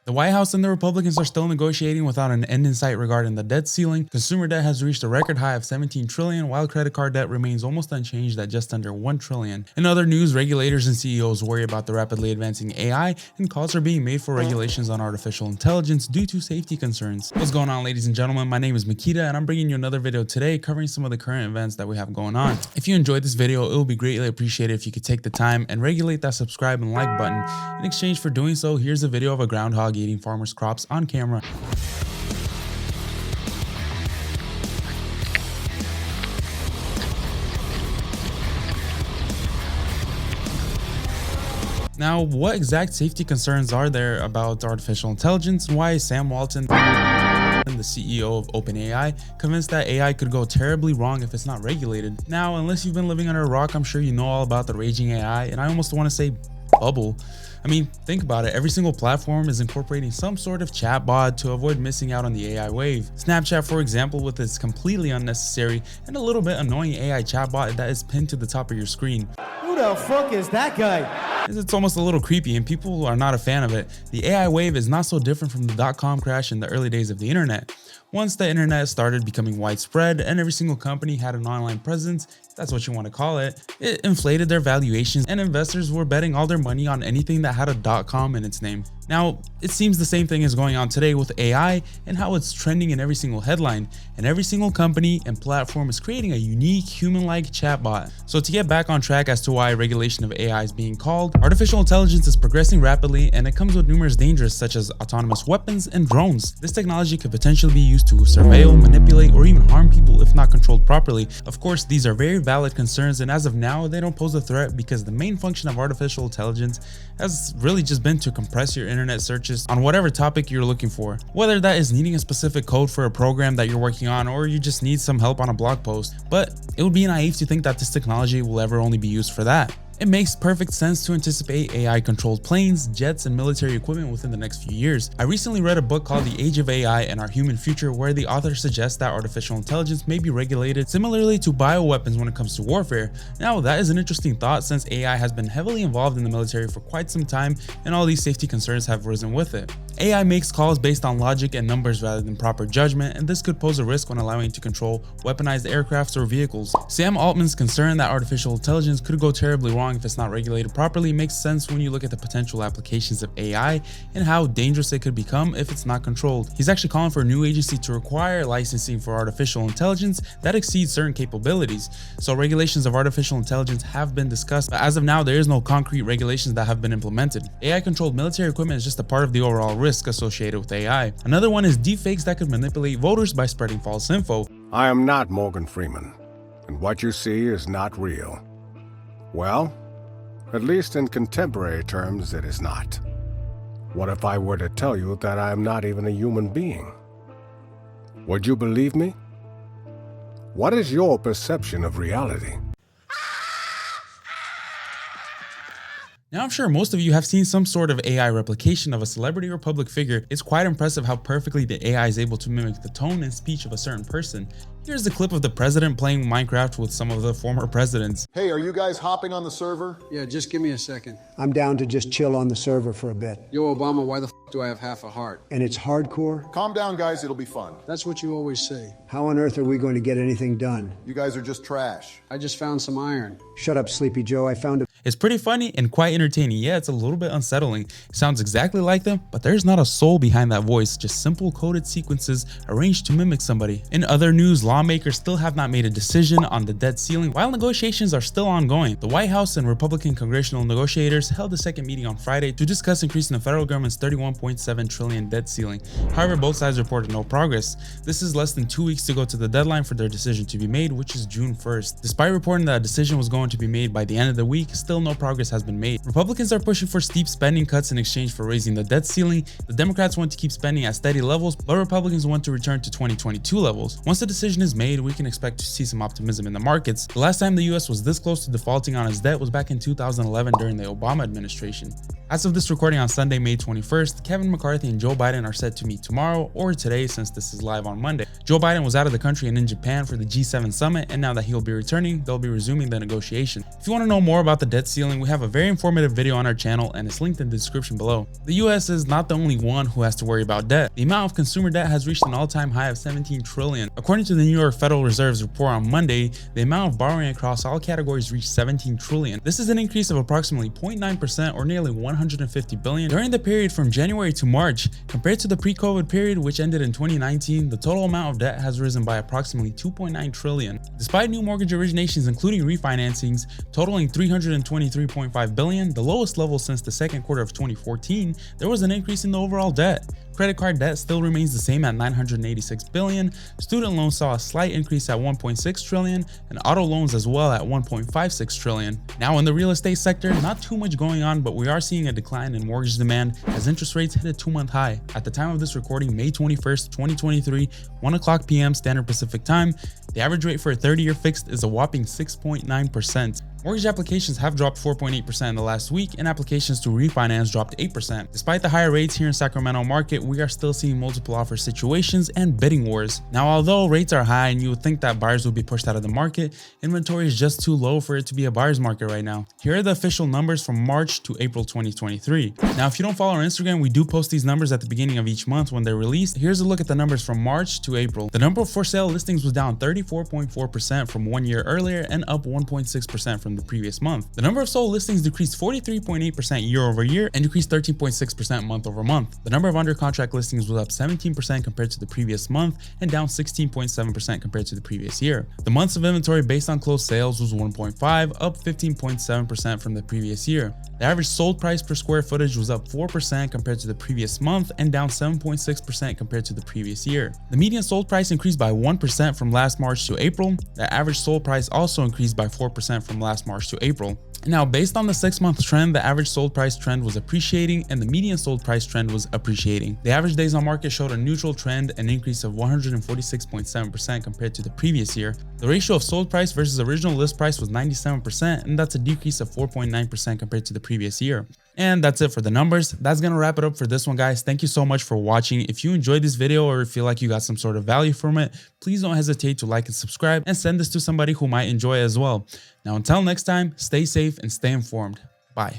The White House and the Republicans are still negotiating without an end in sight regarding the debt ceiling. Consumer debt has reached a record high of 17 trillion, while credit card debt remains almost unchanged at just under 1 trillion. In other news, regulators and CEOs worry about the rapidly advancing AI, and calls are being made for regulations on artificial intelligence due to safety concerns. What's going on, ladies and gentlemen? My name is Makita, and I'm bringing you another video today covering some of the current events that we have going on. If you enjoyed this video, it would be greatly appreciated if you could take the time and regulate that subscribe and like button. In exchange for doing so, here's a video of a groundhog eating farmers' crops on camera. Now, what exact safety concerns are there about artificial intelligence, and why is Sam Walton, the CEO of OpenAI, convinced that AI could go terribly wrong if it's not regulated? Now, unless you've been living under a rock, I'm sure you know all about the raging AI, and I almost want to say bubble. I mean, think about it. Every single platform is incorporating some sort of chatbot to avoid missing out on the AI wave. Snapchat, for example, with its completely unnecessary and a little bit annoying AI chatbot that is pinned to the top of your screen. Who the fuck is that guy? It's almost a little creepy, and people are not a fan of it. The AI wave is not so different from the dot-com crash in the early days of the internet. Once the internet started becoming widespread and every single company had an online presence, if that's what you want to call it, it inflated their valuations and investors were betting all their money on anything that had a .com in its name. Now, it seems the same thing is going on today with AI and how it's trending in every single headline, and every single company and platform is creating a unique human-like chatbot. So to get back on track as to why regulation of AI is being called, artificial intelligence is progressing rapidly, and it comes with numerous dangers such as autonomous weapons and drones. This technology could potentially be used to surveil, manipulate, or even harm people if not controlled properly. Of course, these are very valid concerns, and as of now, they don't pose a threat because the main function of artificial intelligence has really just been to compress your internet searches on whatever topic you're looking for. Whether that is needing a specific code for a program that you're working on, or you just need some help on a blog post. But it would be naive to think that this technology will ever only be used for that. It makes perfect sense to anticipate AI-controlled planes, jets, and military equipment within the next few years. I recently read a book called The Age of AI and Our Human Future, where the author suggests that artificial intelligence may be regulated similarly to bioweapons when it comes to warfare. Now, that is an interesting thought since AI has been heavily involved in the military for quite some time, and all these safety concerns have risen with it. AI makes calls based on logic and numbers rather than proper judgment, and this could pose a risk when allowing it to control weaponized aircrafts or vehicles. Sam Altman's concern that artificial intelligence could go terribly wrong if it's not regulated properly makes sense when you look at the potential applications of AI and how dangerous it could become if it's not controlled. He's actually calling for a new agency to require licensing for artificial intelligence that exceeds certain capabilities. So regulations of artificial intelligence have been discussed, but as of now, there is no concrete regulations that have been implemented. AI-controlled military equipment is just a part of the overall risk associated with AI. Another one is deepfakes that could manipulate voters by spreading false info. I am not Morgan Freeman, and what you see is not real. Well, at least in contemporary terms, it is not. What if I were to tell you that I am not even a human being? Would you believe me? What is your perception of reality? Now, I'm sure most of you have seen some sort of AI replication of a celebrity or public figure. It's quite impressive how perfectly the AI is able to mimic the tone and speech of a certain person. Here's a clip of the president playing Minecraft with some of the former presidents. Hey, are you guys hopping on the server? Yeah, just give me a second. I'm down to just chill on the server for a bit. Yo, Obama, why the f do I have half a heart? And it's hardcore? Calm down, guys. It'll be fun. That's what you always say. How on earth are we going to get anything done? You guys are just trash. I just found some iron. Shut up, Sleepy Joe. I found a... It's pretty funny and quite entertaining. Yeah, it's a little bit unsettling. It sounds exactly like them, but there's not a soul behind that voice, just simple coded sequences arranged to mimic somebody. In other news, lawmakers still have not made a decision on the debt ceiling while negotiations are still ongoing. The White House and Republican congressional negotiators held a second meeting on Friday to discuss increasing the federal government's $31.7 trillion debt ceiling. However, both sides reported no progress. This is less than 2 weeks to go to the deadline for their decision to be made, which is June 1st. Despite reporting that a decision was going to be made by the end of the week, still no progress has been made. Republicans are pushing for steep spending cuts in exchange for raising the debt ceiling. The Democrats want to keep spending at steady levels, but Republicans want to return to 2022 levels. Once the decision is made, we can expect to see some optimism in the markets. The last time the US was this close to defaulting on its debt was back in 2011 during the Obama administration. As of this recording on Sunday, May 21st, Kevin McCarthy and Joe Biden are set to meet tomorrow or today since this is live on Monday. Joe Biden was out of the country and in Japan for the G7 summit, and now that he'll be returning, they'll be resuming the negotiation. If you want to know more about the debt ceiling, we have a very informative video on our channel and it's linked in the description below. The US is not the only one who has to worry about debt. The amount of consumer debt has reached an all-time high of 17 trillion. According to the New York Federal Reserve's report on Monday, the amount of borrowing across all categories reached 17 trillion. This is an increase of approximately 0.9% or nearly 150 billion during the period from January to March. Compared to the pre-COVID period, which ended in 2019, the total amount of debt has risen by approximately 2.9 trillion. Despite new mortgage originations including refinancings totaling 323.5 billion, the lowest level since the second quarter of 2014, there was an increase in the overall debt. Credit card debt still remains the same at 986 billion, student loans saw a slight increase at 1.6 trillion, and auto loans as well at 1.56 trillion. Now in the real estate sector, not too much going on, but we are seeing a decline in mortgage demand as interest rates hit a 2-month high. At the time of this recording, May 21st, 2023, 1:00 p.m. Standard Pacific Time, the average rate for a 30-year fixed is a whopping 6.9%. Mortgage applications have dropped 4.8% in the last week, and applications to refinance dropped 8%. Despite the higher rates here in Sacramento market, we are still seeing multiple offer situations and bidding wars. Now, although rates are high and you would think that buyers would be pushed out of the market, inventory is just too low for it to be a buyer's market right now. Here are the official numbers from March to April 2023. Now, if you don't follow our Instagram, we do post these numbers at the beginning of each month when they're released. Here's a look at the numbers from March to April. The number of for sale listings was down 34.4% from 1 year earlier and up 1.6% from the previous month. The number of sold listings decreased 43.8% year over year and decreased 13.6% month over month. The number of under contract listings was up 17% compared to the previous month and down 16.7% compared to the previous year. The months of inventory based on closed sales was 1.5, up 15.7% from the previous year. The average sold price per square footage was up 4% compared to the previous month and down 7.6% compared to the previous year. The median sold price increased by 1% from last March to April. The average sold price also increased by 4% from last March to April. Now, based on the 6-month trend, the average sold price trend was appreciating and the median sold price trend was appreciating. The average days on market showed a neutral trend, an increase of 146.7% compared to the previous year. The ratio of sold price versus original list price was 97%, and that's a decrease of 4.9% compared to the previous year. And that's it for the numbers. That's gonna wrap it up for this one, guys. Thank you so much for watching. If you enjoyed this video or feel like you got some sort of value from it, please don't hesitate to like and subscribe and send this to somebody who might enjoy it as well. Now, until next time, stay safe and stay informed.